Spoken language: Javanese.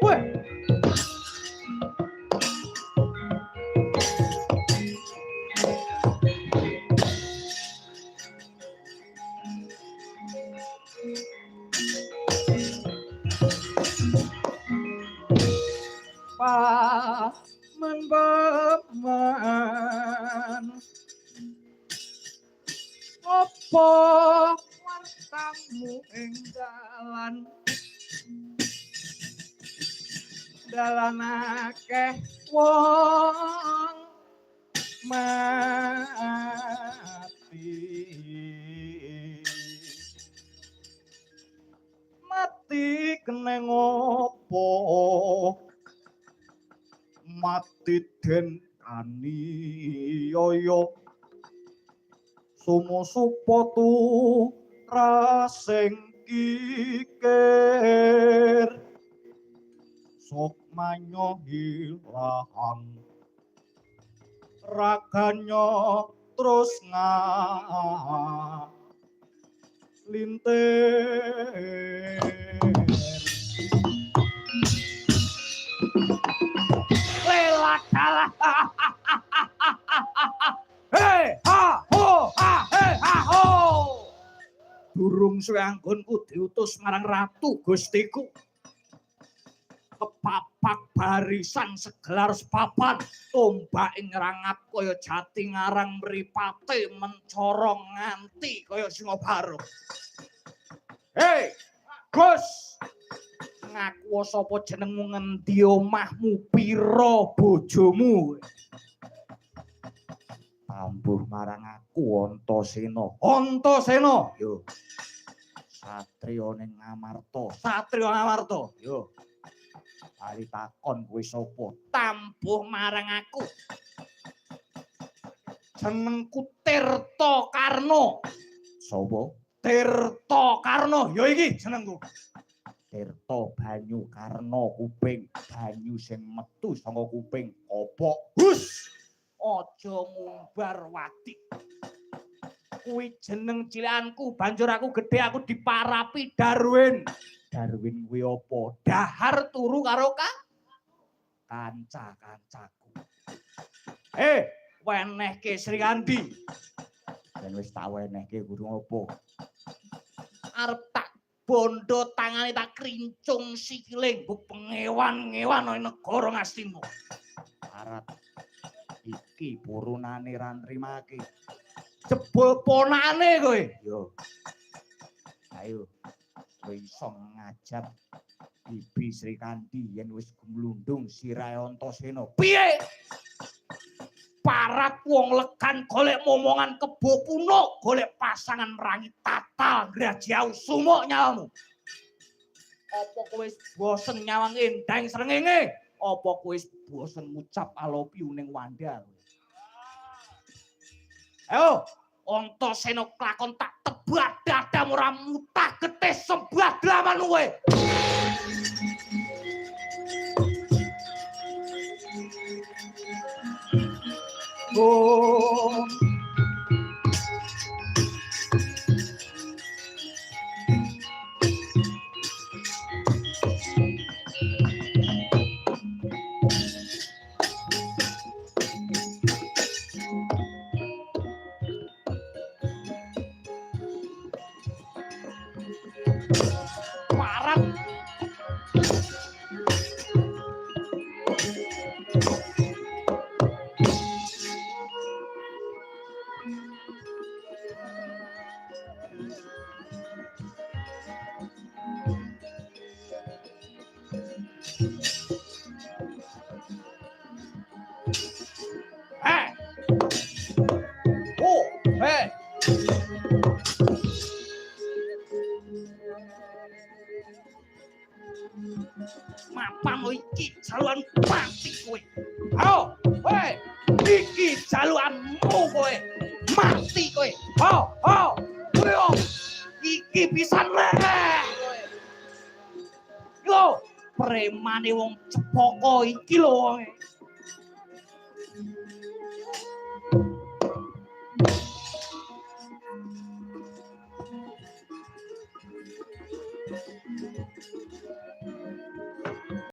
Weh. Paman apa wartamu ing dalan akeh wong mati kene ngopo mati den aniaya sumo supatu rasing kikir sok manyo hilang raganya terus lintir leladalah hei ha ho ha hei ha ho durung suwe anggonku diutus marang ratu gustiku kepapak barisan segelar sepapan tombak ing rangat kaya jati ngarang mripate mencorong nganti kaya Singabara. Hei, Gus. Ngaku sapa jenengmu ngendi omahmu pira bojomu? Tambuh marang aku Antasena. Antasena. Yo. Satriya ning Ngamarta. Satriya Ngamarta. Yo. Ari takon kowe sapa? Tambuh marang aku. Jenengku Tirta Karna. Sapa? Tirta Karna. Ya iki jenengku. Tirta banyu Karna kuping, banyu sing metu saka kuping. Apa? Hus. Aja ngumbar wati. Kuwi jeneng cilikanku, banjur aku gedhe aku diparapi Darwin. Darwin kuwi apa? Dahar turu karo kanca-kancaku. Wenehke Srikandi. Ben wis tak wenehke gurung apa? Arep tak bondo tangane tak krincung sikile mbok pengewan-ngewan nang negara Ngastina. Arat iki purunane ra nrimake. Jebul ponakane kowe. Yo. Ayo. Kowe iso ngajab Bibi Srikandi yen wis gumlundung sirahe Antasena. Piye? Parat wong lekan golek momongan kebo punuk, golek pasangan merangi tatal grajau sumuk nyawamu. Apa kowe wis bosen nyawang endang srengenge? Apa kowe wis bosen ngucap I love you ning Wanda? Ayo, Antasena klakon tak tebak dadamu ora mutah getih sebelah dalaman kowe. Oh. Parang mapan iki jaluan mati kowe. Ayo, weh, iki jaluanmu kowe. Mati kowe. Ho, kowe. Iki pisan leh. Yo, premane wong Cepaka iki lho wonge.